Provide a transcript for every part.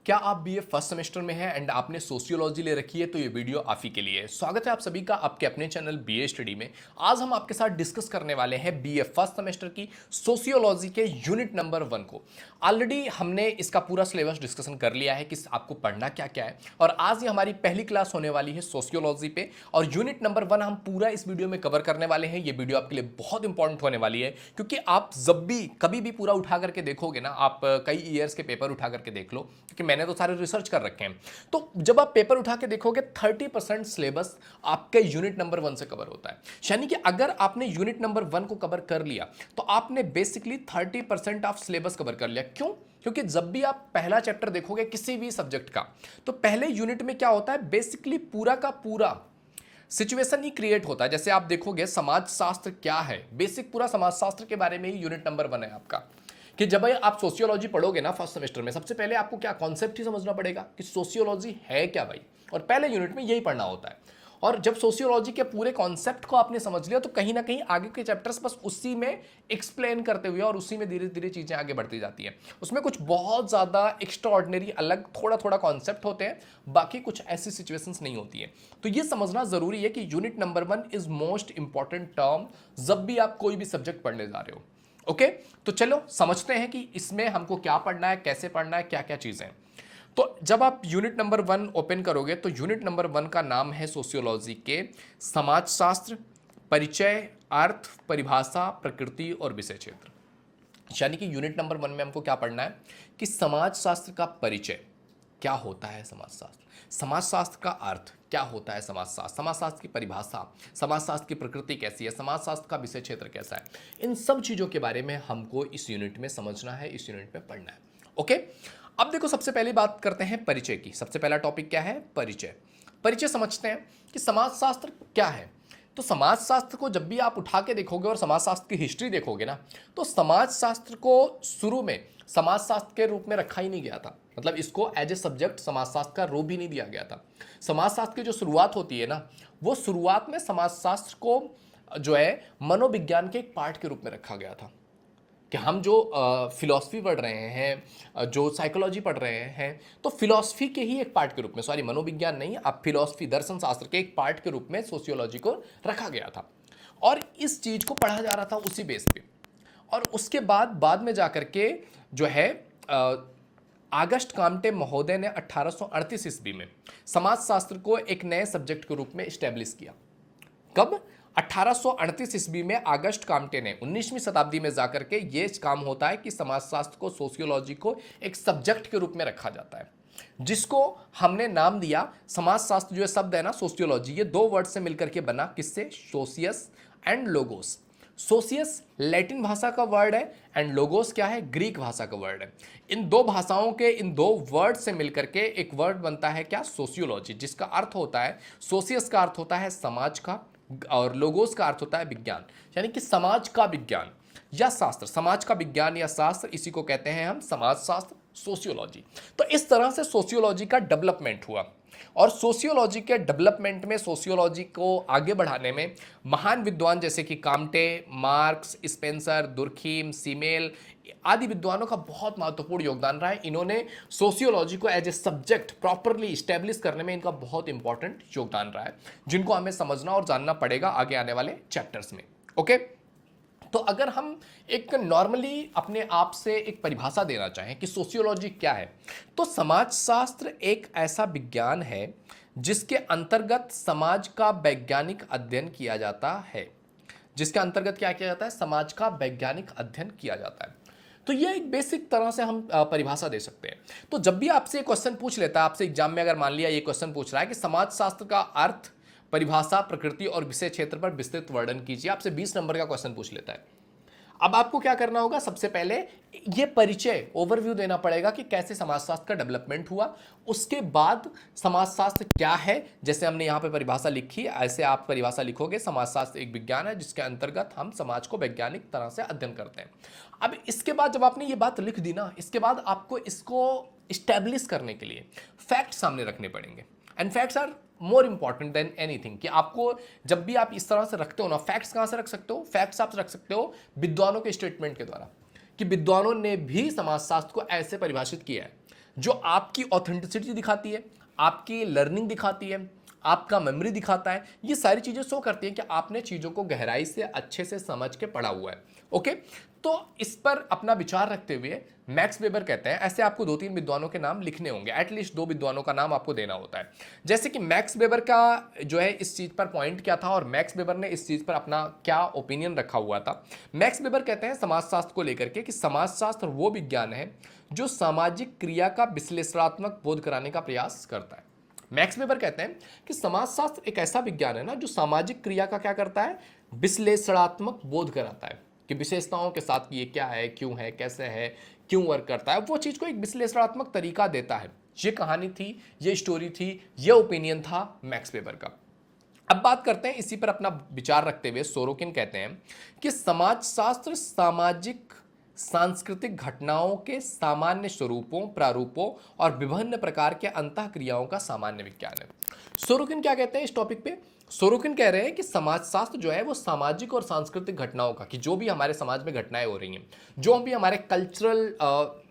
क्या आप BA first semester में हैं एंड आपने सोशियोलॉजी ले रखी है तो ये वीडियो आप ही के लिए है। स्वागत है आप सभी का आपके अपने चैनल बीए स्टडी में। आज हम आपके साथ डिस्कस करने वाले हैं बीए फर्स्ट सेमेस्टर की सोशियोलॉजी के यूनिट नंबर 1 को। ऑलरेडी हमने इसका पूरा सिलेबस डिस्कशन कर लिया है कि आपको पढ़ना क्या क्या है, और आज ये हमारी पहली क्लास होने वाली है सोशियोलॉजी पे। और यूनिट नंबर 1 हम पूरा इस वीडियो में कवर करने वाले हैं। ये वीडियो आपके लिए बहुत इंपॉर्टेंट होने वाली है, क्योंकि आप जब भी कभी भी पूरा उठा करके देखोगे ना, आप कई ईयर्स के पेपर उठा करके देख लो, क्योंकि मैंने तो सारे रिसर्च कर रखे हैं। तो जब आप पेपर उठा के देखोगे 30% सिलेबस आपके यूनिट नंबर 1 से कवर होता है। यानी कि अगर आपने यूनिट नंबर 1 को कवर कर लिया तो आपने बेसिकली 30% ऑफ सिलेबस कवर कर लिया। क्यों? क्योंकि जब भी आप पहला चैप्टर देखोगे किसी भी सब्जेक्ट का, तो पहले यूनिट में क्या होता है, बेसिकली पूरा का पूरा सिचुएशन ही क्रिएट होता है। जैसे आप देखोगे समाज शास्त्र क्या है, बेसिक पूरा समाज शास्त्र के बारे में ही यूनिट नंबर 1 है आपका। कि जब आप सोशियोलॉजी पढ़ोगे ना फर्स्ट सेमेस्टर में, सबसे पहले आपको क्या कॉन्सेप्ट ही समझना पड़ेगा कि सोशियोलॉजी है क्या भाई, और पहले यूनिट में यही पढ़ना होता है। और जब सोशियोलॉजी के पूरे कॉन्सेप्ट को आपने समझ लिया तो कहीं ना कहीं आगे के चैप्टर्स बस उसी में एक्सप्लेन करते हुए और उसी में धीरे धीरे चीजें आगे बढ़ती जाती हैं। उसमें कुछ बहुत ज्यादा एक्स्ट्रा ऑर्डिनरी अलग थोड़ा थोड़ा कॉन्सेप्ट होते हैं, बाकी कुछ ऐसी सिचुएशंस नहीं होती है। तो ये समझना जरूरी है कि unit number 1 is most important term जब भी आप कोई भी सब्जेक्ट पढ़ने जा रहे हो। ओके, तो चलो समझते हैं कि इसमें हमको क्या पढ़ना है, कैसे पढ़ना है, क्या क्या चीजें। तो जब आप यूनिट नंबर 1 ओपन करोगे तो यूनिट नंबर 1 का नाम है सोशियोलॉजी के समाजशास्त्र, परिचय, अर्थ, परिभाषा, प्रकृति और विषय क्षेत्र। यानी कि यूनिट नंबर 1 में हमको क्या पढ़ना है कि समाजशास्त्र का परिचय, क्या होता है समाजशास्त्र, समाजशास्त्र का अर्थ, क्या होता है समाजशास्त्र, समाजशास्त्र की परिभाषा, समाजशास्त्र की प्रकृति कैसी है, समाजशास्त्र का विषय क्षेत्र कैसा है, इन सब चीजों के बारे में हमको इस यूनिट में समझना है, इस यूनिट में पढ़ना है। ओके, अब देखो सबसे पहले बात करते हैं परिचय की। सबसे पहला टॉपिक क्या है, परिचय। परिचय समझते हैं कि समाजशास्त्र क्या है। तो समाजशास्त्र को जब भी आप उठा के देखोगे और समाजशास्त्र की हिस्ट्री देखोगे ना, तो समाजशास्त्र को शुरू में समाजशास्त्र के रूप में रखा ही नहीं गया था। मतलब इसको एज ए सब्जेक्ट समाजशास्त्र का रूप ही नहीं दिया गया था। समाजशास्त्र की जो शुरुआत होती है ना, वो शुरुआत में समाजशास्त्र को जो है मनोविज्ञान के एक पार्ट के रूप में रखा गया था। कि हम जो फिलॉसफी पढ़ रहे हैं, जो साइकोलॉजी पढ़ रहे हैं, तो फिलॉसफी के ही एक पार्ट के रूप में, सॉरी मनोविज्ञान नहीं, आप फिलॉसफी दर्शन शास्त्र के एक पार्ट के रूप में सोशियोलॉजी को रखा गया था। और इस चीज को पढ़ा जा रहा था उसी बेस पे। और उसके बाद में जाकर के जो है आगस्ट कामटे महोदय ने 1838 ईस्वी में समाजशास्त्र को एक नए सब्जेक्ट के रूप में इस्टेब्लिश किया। कब? 1838 ईस्वी में आगस्ट कामटे ने 19वीं शताब्दी में जाकर के ये काम होता है कि समाजशास्त्र को, सोशियोलॉजी को एक सब्जेक्ट के रूप में रखा जाता है, जिसको हमने नाम दिया समाजशास्त्र। जो शब्द है ना सोशियोलॉजी, ये दो वर्ड से मिलकर के बना, किससे, सोशियस एंड लोगोस। सोशियस लैटिन भाषा का वर्ड है एंड लोगोस क्या है, ग्रीक भाषा का वर्ड है। इन दो भाषाओं के इन दो वर्ड से मिलकर के एक वर्ड बनता है क्या, सोशियोलॉजी, जिसका अर्थ होता है, सोशियस का अर्थ होता है समाज का और लोगोस का अर्थ होता है विज्ञान। यानी कि समाज का विज्ञान या शास्त्र, समाज का विज्ञान या शास्त्र, इसी को कहते हैं हम समाजशास्त्र, सोशियोलॉजी। तो इस तरह से सोशियोलॉजी का डेवलपमेंट हुआ। और सोशियोलॉजी के डेवलपमेंट में, सोशियोलॉजी को आगे बढ़ाने में महान विद्वान जैसे कि कामटे, मार्क्स, स्पेंसर, दुर्खीम, सीमेल आदि विद्वानों का बहुत महत्वपूर्ण योगदान रहा है। इन्होंने सोशियोलॉजी को as a subject properly establish करने में इनका बहुत इंपॉर्टेंट योगदान रहा है, जिनको हमें समझना और जानना पड़ेगा आगे आने वाले चैप्टर्स में। ओके, तो अगर हम एक नॉर्मली अपने आप से एक परिभाषा देना चाहें कि सोशियोलॉजी क्या है, तो समाजशास्त्र एक ऐसा विज्ञान है जिसके अंतर्गत समाज का वैज्ञानिक अध्ययन किया जाता है। जिसके अंतर्गत क्या किया जाता है, समाज का वैज्ञानिक अध्ययन किया जाता है। तो ये एक बेसिक तरह से हम परिभाषा दे सकते हैं। तो जब भी आपसे क्वेश्चन पूछ लेता है, आपसे एग्जाम में अगर मान लिया ये क्वेश्चन पूछ रहा है कि समाजशास्त्र का अर्थ, परिभाषा, प्रकृति और विषय क्षेत्र पर विस्तृत वर्णन कीजिए, आपसे 20 नंबर का क्वेश्चन पूछ लेता है। अब आपको क्या करना होगा, सबसे पहले ये परिचय, ओवरव्यू देना पड़ेगा कि कैसे समाजशास्त्र का डेवलपमेंट हुआ। उसके बाद समाजशास्त्र क्या है, जैसे हमने यहाँ पे परिभाषा लिखी, ऐसे आप परिभाषा लिखोगे, समाजशास्त्र एक विज्ञान है जिसके अंतर्गत हम समाज को वैज्ञानिक तरह से अध्ययन करते हैं। अब इसके बाद जब आपने ये बात लिख दी ना, इसके बाद आपको इसको स्टैब्लिश करने के लिए फैक्ट सामने रखने पड़ेंगे। And facts are more important than anything. कि आपको जब भी आप इस तरह से रखते हो ना, फैक्ट्स कहां से रख सकते हो, फैक्ट्स आप रख सकते हो विद्वानों के स्टेटमेंट के द्वारा, कि विद्वानों ने भी समाजशास्त्र को ऐसे परिभाषित किया है। जो आपकी ऑथेंटिसिटी दिखाती है, आपकी लर्निंग दिखाती है, आपका मेमोरी दिखाता है। ये सारी चीज़ें शो करती हैं कि आपने चीज़ों को गहराई से अच्छे से समझ के पढ़ा हुआ है। ओके, तो इस पर अपना विचार रखते हुए मैक्स वेबर कहते हैं, ऐसे आपको 2-3 विद्वानों के नाम लिखने होंगे, एटलीस्ट 2 विद्वानों का नाम आपको देना होता है। जैसे कि मैक्स वेबर का जो है इस चीज़ पर पॉइंट क्या था और मैक्स वेबर ने इस चीज़ पर अपना क्या ओपिनियन रखा हुआ था। मैक्स वेबर कहते हैं समाजशास्त्र को लेकर के कि समाजशास्त्र वो विज्ञान है जो सामाजिक क्रिया का विश्लेषणात्मक बोध कराने का प्रयास करता है। मैक्स वेबर कहते हैं कि समाजशास्त्र एक ऐसा विज्ञान है ना जो सामाजिक क्रिया का क्या करता है, विश्लेषणात्मक बोध कराता है कि विशेषताओं के साथ ये क्या है, क्यों है, कैसे है, क्यों वर्क करता है, वो चीज़ को एक विश्लेषणात्मक तरीका देता है। ये कहानी थी, ये स्टोरी थी, ये ओपिनियन था मैक्स वेबर का। अब बात करते हैं इसी पर अपना विचार रखते हुए सोरोकिन कहते हैं कि समाजशास्त्र सामाजिक सांस्कृतिक घटनाओं के सामान्य स्वरूपों, प्रारूपों और विभिन्न प्रकार के अंतःक्रियाओं का सामान्य विज्ञान है। सोरोकिन क्या कहते हैं इस टॉपिक पे? सोरोकिन कह रहे हैं कि समाजशास्त्र जो है वो सामाजिक और सांस्कृतिक घटनाओं का, कि जो भी हमारे समाज में घटनाएं हो रही हैं, जो भी हमारे कल्चरल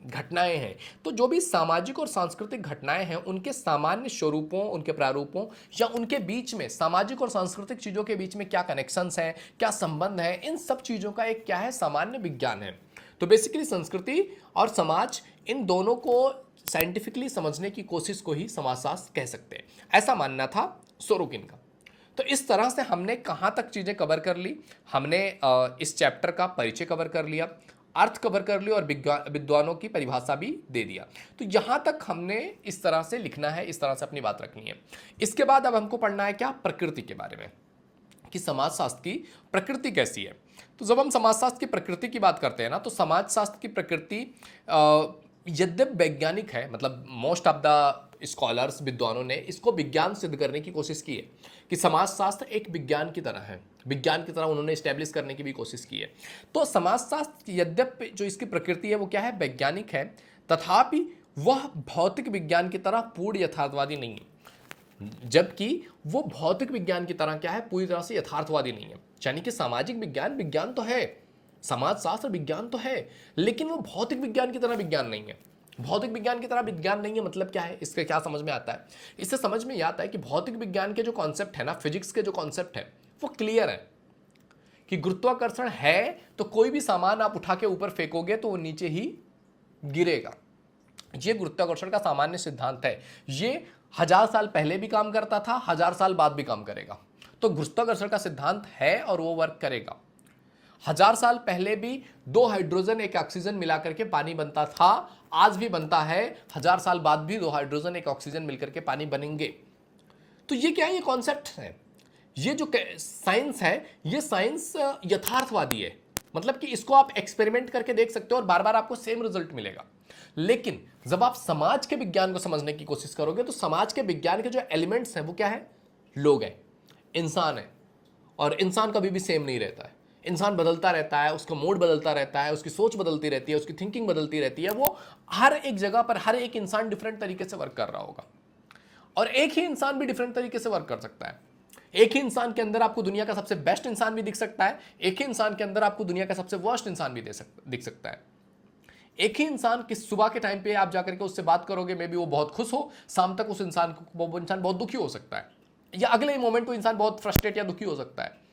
घटनाएं हैं, तो जो भी सामाजिक और सांस्कृतिक घटनाएं हैं उनके सामान्य स्वरूपों, उनके प्रारूपों या उनके बीच में सामाजिक और सांस्कृतिक चीज़ों के बीच में क्या कनेक्शंस हैं, क्या संबंध है, इन सब चीज़ों का एक क्या है, सामान्य विज्ञान है। तो बेसिकली संस्कृति और समाज, इन दोनों को साइंटिफिकली समझने की कोशिश को ही समाजशास्त्र कह सकते हैं, ऐसा मानना था सोरोकिन का। तो इस तरह से हमने कहाँ तक चीज़ें कवर कर ली, हमने इस चैप्टर का परिचय कवर कर लिया, अर्थ कवर कर लिया और विद्वानों की परिभाषा भी दे दिया। तो यहाँ तक हमने इस तरह से लिखना है, इस तरह से अपनी बात रखनी है। इसके बाद अब हमको पढ़ना है क्या, प्रकृति के बारे में, कि समाजशास्त्र की प्रकृति कैसी है। तो जब हम समाजशास्त्र की प्रकृति की बात करते हैं ना, तो समाजशास्त्र की प्रकृति यद्यप वैज्ञानिक है, मतलब मोस्ट ऑफ द स्कॉलर्स, विद्वानों ने इसको विज्ञान सिद्ध करने की कोशिश की है कि समाजशास्त्र एक विज्ञान की तरह है, विज्ञान की तरह उन्होंने स्टैब्लिश करने की भी कोशिश की है। तो समाजशास्त्र यद्यप जो इसकी प्रकृति है वो क्या है, वैज्ञानिक है, तथापि वह भौतिक विज्ञान की तरह पूर्ण यथार्थवादी नहीं है। जबकि वो भौतिक विज्ञान की तरह क्या है, पूरी तरह से यथार्थवादी नहीं है। यानी कि सामाजिक विज्ञान विज्ञान तो है, समाजशास्त्र विज्ञान तो है, लेकिन वो भौतिक विज्ञान की तरह विज्ञान नहीं है। भौतिक विज्ञान की तरह विज्ञान नहीं है मतलब क्या है, इससे क्या समझ में आता है? इससे समझ में यह आता है कि भौतिक विज्ञान के जो कॉन्सेप्ट है ना, फिजिक्स के जो कॉन्सेप्ट है वो क्लियर है कि गुरुत्वाकर्षण है तो कोई भी सामान आप उठा के ऊपर फेंकोगे तो वो नीचे ही गिरेगा। ये गुरुत्वाकर्षण का सामान्य सिद्धांत है। ये 1000 साल पहले भी काम करता था, 1000 साल बाद भी काम करेगा। तो गुरुत्वाकर्षण का सिद्धांत है और वो वर्क करेगा। 1000 साल पहले भी 2 हाइड्रोजन 1 ऑक्सीजन मिला करके पानी बनता था, आज भी बनता है, 1000 साल बाद भी 2 हाइड्रोजन 1 ऑक्सीजन मिलकर के पानी बनेंगे। तो ये क्या है, ये कॉन्सेप्ट है। ये जो साइंस है, ये साइंस यथार्थवादी है, मतलब कि इसको आप एक्सपेरिमेंट करके देख सकते हो और बार बार आपको सेम रिजल्ट मिलेगा। लेकिन जब आप समाज के विज्ञान को समझने की कोशिश करोगे तो समाज के विज्ञान के जो एलिमेंट्स हैं वो क्या है, लोग हैं, इंसान है, और इंसान कभी भी सेम नहीं रहता है। इंसान बदलता रहता है, उसका मूड बदलता रहता है, उसकी सोच बदलती रहती है, उसकी थिंकिंग बदलती रहती है। वो हर एक जगह पर हर एक इंसान डिफरेंट तरीके से वर्क कर रहा होगा, और एक ही इंसान भी डिफरेंट तरीके से वर्क कर सकता है। एक ही इंसान के अंदर आपको दुनिया का सबसे बेस्ट इंसान भी दिख सकता है, एक ही इंसान के अंदर आपको दुनिया का सबसे वर्स्ट इंसान भी दिख सकता है। एक ही इंसान की सुबह के टाइम पे आप जाकर के उससे बात करोगे, मे बी वो बहुत खुश हो, शाम तक उस इंसान को वो इंसान बहुत दुखी हो सकता है, या अगले ही मोमेंट वो इंसान बहुत फ्रस्ट्रेट या दुखी हो सकता है।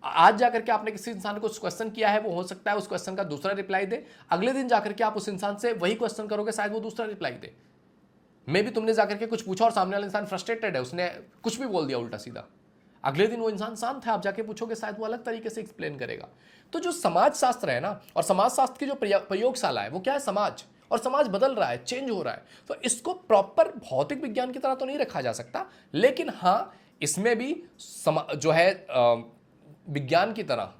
आज जाकर के आपने किसी इंसान को क्वेश्चन किया है, वो हो सकता है उस क्वेश्चन का दूसरा रिप्लाई दे, अगले दिन जाकर के आप उस इंसान से वही क्वेश्चन करोगे, शायद वो दूसरा रिप्लाई दे। मे बी तुमने जाकर के कुछ पूछा और सामने वाला इंसान फ्रस्ट्रेटेड है, उसने कुछ भी बोल दिया उल्टा सीधा, अगले दिन वो इंसान शांत है, आप जाके पूछोगे शायद वो अलग तरीके से एक्सप्लेन करेगा। तो जो समाज शास्त्र है ना, और समाज शास्त्र की जो प्रयोगशाला है वो क्या है, समाज, और समाज बदल रहा है, चेंज हो रहा है। तो इसको प्रॉपर भौतिक विज्ञान की तरह तो नहीं रखा जा सकता, लेकिन हाँ इसमें भी जो है विज्ञान की तरह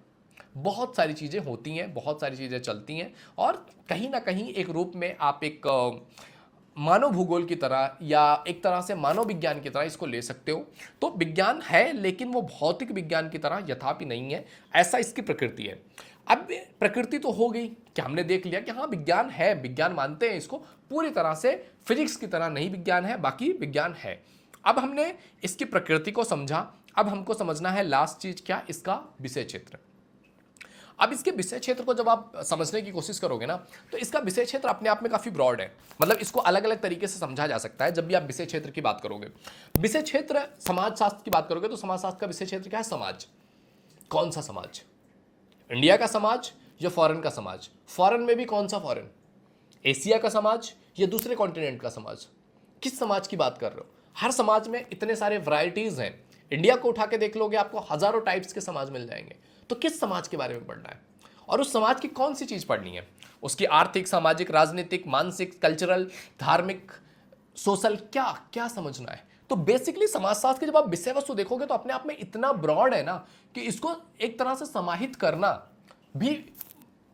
बहुत सारी चीज़ें होती हैं, बहुत सारी चीज़ें चलती हैं, और कहीं ना कहीं एक रूप में आप एक मानव भूगोल की तरह या एक तरह से मानव विज्ञान की तरह इसको ले सकते हो। तो विज्ञान है, लेकिन वो भौतिक विज्ञान की तरह यथापि नहीं है, ऐसा इसकी प्रकृति है। अब प्रकृति तो हो गई कि हमने देख लिया कि हाँ विज्ञान है, विज्ञान मानते हैं इसको, पूरी तरह से फिजिक्स की तरह नहीं विज्ञान है, बाकी विज्ञान है। अब हमने इसकी प्रकृति को समझा, अब हमको समझना है लास्ट चीज क्या, इसका विषय क्षेत्र। अब इसके विषय क्षेत्र को जब आप समझने की कोशिश करोगे ना, तो इसका विषय क्षेत्र अपने आप में काफी ब्रॉड है। मतलब इसको अलग अलग तरीके से समझा जा सकता है जब भी आप विषय क्षेत्र की बात करोगे। विषय क्षेत्र समाज शास्त्र की बात करोगे तो समाज शास्त्र का विषय क्षेत्र क्या है? समाज। कौन सा समाज? इंडिया का समाज या फॉरेन का समाज? फॉरेन में भी कौन सा फॉरेन? एशिया का समाज या दूसरे कॉन्टिनेंट का समाज? किस समाज की बात कर रहे हो? हर समाज में इतने सारे वैरायटीज हैं। इंडिया को उठा के देख लोगे, आपको हजारों टाइप्स के समाज मिल जाएंगे। तो किस समाज के बारे में पढ़ना है और उस समाज की कौन सी चीज पढ़नी है? उसकी आर्थिक, सामाजिक, राजनीतिक, मानसिक, कल्चरल, धार्मिक, सोशल, क्या क्या समझना है? तो बेसिकली समाजशास्त्र की जब आप विषय वस्तु देखोगे तो अपने आप में इतना ब्रॉड है ना कि इसको एक तरह से समाहित करना भी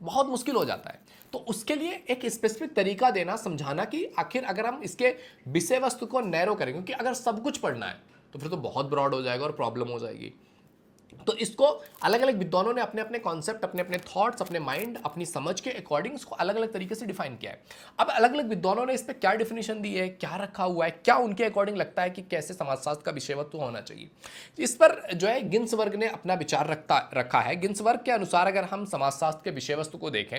बहुत मुश्किल हो जाता है। तो उसके लिए एक स्पेसिफिक तरीका देना, समझाना कि आखिर अगर हम इसके विषय वस्तु को नैरो करेंगे, क्योंकि अगर सब कुछ पढ़ना है तो फिर तो बहुत ब्रॉड हो जाएगा और प्रॉब्लम हो जाएगी। तो इसको अलग अलग विद्वानों ने अपने अपने कॉन्सेप्ट, अपने अपने थॉट्स, अपने माइंड, अपनी समझ के अकॉर्डिंग इसको अलग अलग तरीके से डिफाइन किया है। अब अलग अलग विद्वानों ने इस पर क्या डिफिनेशन दी है, क्या रखा हुआ है, क्या उनके अकॉर्डिंग लगता है कि कैसे समाजशास्त्र का विषय वस्तु होना चाहिए, इस पर जो है गिन्सबर्ग ने अपना विचार रखा है। गिन्सबर्ग के अनुसार अगर हम समाजशास्त्र के विषय वस्तु को देखें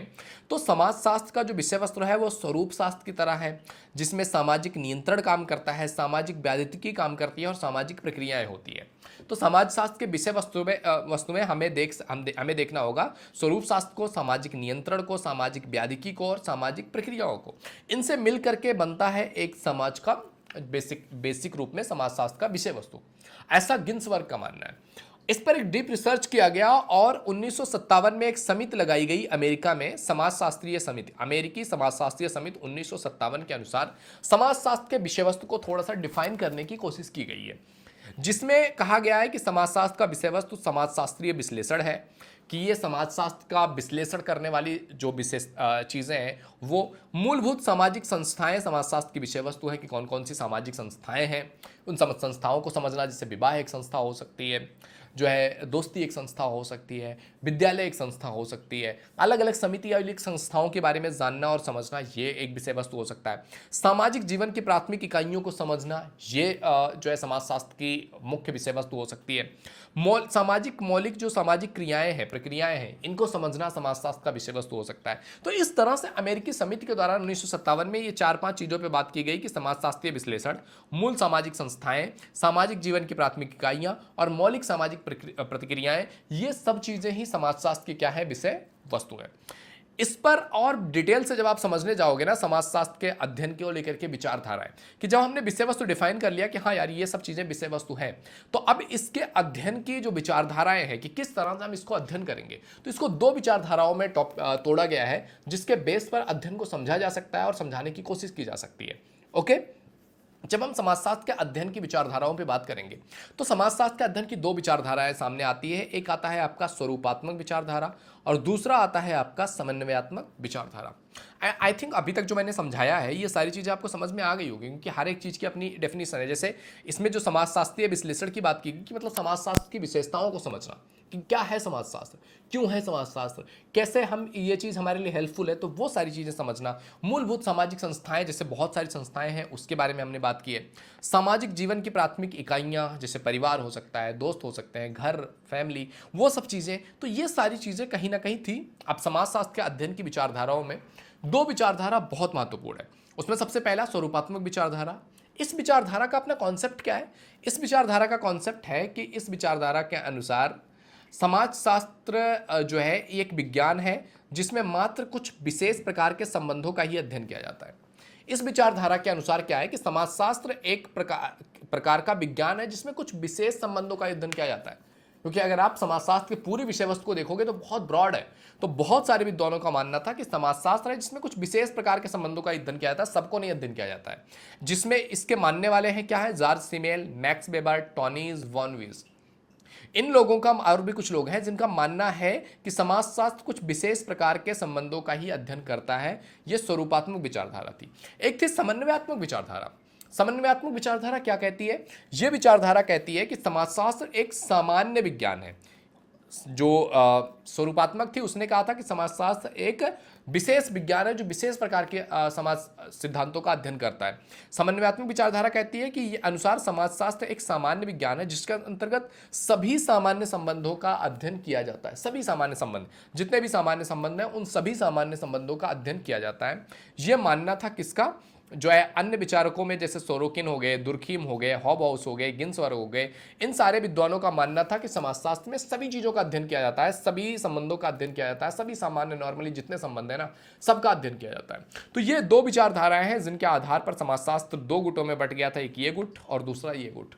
तो समाजशास्त्र का जो विषय वस्तु है वो स्वरूप शास्त्र की तरह है, जिसमें सामाजिक नियंत्रण काम करता है, सामाजिक व्याधिकी काम करती है और सामाजिक प्रक्रियाएं होती है। तो समाजशास्त्र के विषय वस्तु में हमें देखना होगा स्वरूप शास्त्र को, सामाजिक नियंत्रण को, सामाजिक व्याधिकी को और सामाजिक प्रक्रियाओं को। इनसे मिल करके बनता है एक समाज का बेसिक रूप में समाजशास्त्र का विषय वस्तु, ऐसा गिन्सबर्ग का मानना है। इस पर एक डीप रिसर्च किया गया और 1957 में एक समिति लगाई गई अमेरिका में, समाजशास्त्रीय समिति, अमेरिकी समाजशास्त्रीय समिति 1957 के अनुसार समाजशास्त्र के विषय वस्तु को थोड़ा सा डिफाइन करने की कोशिश की गई है, जिसमें कहा गया है कि समाजशास्त्र का विषय वस्तु समाजशास्त्रीय विश्लेषण है, कि ये समाजशास्त्र का विश्लेषण करने वाली जो विशेष चीज़ें हैं वो मूलभूत सामाजिक संस्थाएं समाजशास्त्र की विषय वस्तु है, कि कौन कौन सी सामाजिक संस्थाएं हैं, उन संस्थाओं को समझना, जैसे विवाह एक संस्था हो सकती है, जो है दोस्ती एक संस्था हो सकती है, विद्यालय एक संस्था हो सकती है, अलग अलग समिति या संस्थाओं के बारे में जानना और समझना ये एक विषय वस्तु हो सकता है। सामाजिक जीवन की प्राथमिक इकाइयों को समझना ये जो है समाजशास्त्र की मुख्य विषय वस्तु हो सकती है। सामाजिक मौलिक जो सामाजिक क्रियाएं हैं, प्रक्रियाएं हैं, इनको समझना समाजशास्त्र का विषय वस्तु हो सकता है। तो इस तरह से अमेरिकी समिति के द्वारा 1957 में ये 4-5 चीजों पर बात की गई कि समाजशास्त्रीय विश्लेषण, मूल सामाजिक संस्थाएं, सामाजिक जीवन की प्राथमिक इकाइयां और मौलिक सामाजिक प्रतिक्रियाएं, ये सब चीजें ही समाजशास्त्र की क्या है? विषय वस्तु है। इस पर और डिटेल से जब आप समझने जाओगे ना समाजशास्त्र के अध्ययन को लेकर के विचारधाराएं, कि जब हमने विषय वस्तु डिफाइन कर लिया कि हाँ यार ये सब चीजें विषय वस्तु हैं, तो अब इसके अध्ययन की जो विचारधाराएं हैं कि किस तरह से हम इसको अध्ययन करेंगे, तो इसको 2 विचारधाराओं में तोड़ा गया है, जिसके बेस पर अध्ययन को समझा जा सकता है और समझाने की कोशिश की जा सकती है। ओके, जब हम समाजशास्त्र के अध्ययन की विचारधाराओं पे बात करेंगे तो समाजशास्त्र के अध्ययन की 2 विचारधाराएं सामने आती है। एक आता है आपका स्वरूपात्मक विचारधारा और दूसरा आता है आपका समन्वयात्मक विचारधारा। आई थिंक अभी तक जो मैंने समझाया है ये सारी चीज़ें आपको समझ में आ गई होगी, क्योंकि हर एक चीज़ की अपनी डेफिनेशन है। जैसे इसमें जो समाजशास्त्रीय विश्लेषण की बात की गई कि मतलब समाजशास्त्र की विशेषताओं को समझना कि क्या है समाजशास्त्र, क्यों है समाजशास्त्र, कैसे हम ये चीज़ हमारे लिए हेल्पफुल है, तो वो सारी चीज़ें समझना। मूलभूत सामाजिक संस्थाएं, जैसे बहुत सारी संस्थाएं हैं उसके बारे में हमने बात की है। सामाजिक जीवन की प्राथमिक इकाइयाँ, जैसे परिवार हो सकता है, दोस्त हो सकते हैं, घर, फैमिली, वो सब चीज़ें, तो ये सारी चीज़ें कहीं ना कहीं थी। अब समाजशास्त्र के अध्ययन की विचारधाराओं में 2 विचारधारा बहुत महत्वपूर्ण है। उसमें सबसे पहला स्वरूपात्मक विचारधारा। इस विचारधारा का अपना कॉन्सेप्ट क्या है? इस विचारधारा का कॉन्सेप्ट है कि इस विचारधारा के अनुसार समाजशास्त्र जो है एक विज्ञान है जिसमें मात्र कुछ विशेष प्रकार के संबंधों का ही अध्ययन किया जाता है। इस विचारधारा के अनुसार क्या है कि समाजशास्त्र एक प्रकार का विज्ञान है जिसमें कुछ विशेष संबंधों का अध्ययन किया जाता है। क्योंकि अगर आप समाजशास्त्र की पूरी विषय वस्तु को देखोगे तो बहुत ब्रॉड है। तो बहुत सारे विद्वानों का मानना था कि समाजशास्त्र है जिसमें कुछ विशेष प्रकार के संबंधों का अध्ययन किया जाता है, सबको नहीं अध्ययन किया जाता है। जिसमें इसके मानने वाले हैं क्या है? George Simmel, Max Weber, Tonnies von Wiese. इन लोगों का और भी कुछ लोग हैं जिनका मानना है कि समाजशास्त्र कुछ विशेष प्रकार के संबंधों का ही अध्ययन करता है। यह स्वरूपात्मक विचारधारा थी। एक थी समन्वयात्मक विचारधारा। समन्वयात्मक विचारधारा क्या कहती है? यह विचारधारा कहती है कि समाजशास्त्र एक सामान्य विज्ञान है। जो स्वरूपात्मक थी, उसने कहा था कि समाजशास्त्र एक विशेष विज्ञान है जो विशेष प्रकार के समाज सिद्धांतों का अध्ययन करता है। समन्वयात्मक विचारधारा कहती है कि ये अनुसार समाजशास्त्र एक सामान्य विज्ञान है जिसके अंतर्गत सभी सामान्य संबंधों का अध्ययन किया जाता है। सभी सामान्य संबंध, जितने भी सामान्य संबंध हैं, उन सभी सामान्य संबंधों का अध्ययन किया जाता है। यह मानना था किसका, जो है अन्य विचारकों में, जैसे सोरोकिन हो गए, दुर्खीम हो गए, हॉबहाउस हो गए, गिन्सबर्ग हो गए, इन सारे विद्वानों का मानना था कि समाजशास्त्र में सभी चीज़ों का अध्ययन किया जाता है, सभी संबंधों का अध्ययन किया जाता है, सभी सामान्य नॉर्मली जितने संबंध है ना, सबका अध्ययन किया जाता है। तो ये दो विचारधाराएं हैं जिनके आधार पर समाजशास्त्र दो गुटों में बट गया था, एक ये गुट और दूसरा ये गुट।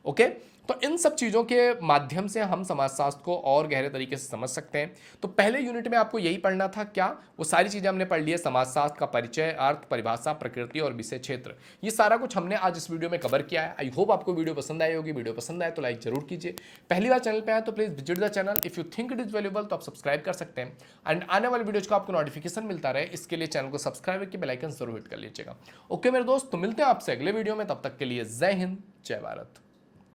ओके, तो इन सब चीज़ों के माध्यम से हम समाजशास्त्र को और गहरे तरीके से समझ सकते हैं। तो पहले यूनिट में आपको यही पढ़ना था, क्या वो सारी चीज़ें हमने पढ़ ली है, समाजशास्त्र का परिचय, अर्थ, परिभाषा, प्रकृति और विषय क्षेत्र, ये सारा कुछ हमने आज इस वीडियो में कवर किया है। आई होप आपको वीडियो पसंद आई होगी। वीडियो पसंद आए तो लाइक जरूर कीजिए। पहली बार चैनल पर आए तो please visit the channel. If you think it is valuable तो आप सब्सक्राइब कर सकते हैं एंड आने वाले वीडियोज को आपको नोटिफिकेशन मिलता रहे, इसके लिए चैनल को सब्सक्राइब करके बेल आइकन जरूर हिट कर लीजिएगा। ओके मेरे दोस्त, तो मिलते हैं आपसे अगले वीडियो में, तब तक के लिए जय हिंद, जय भारत।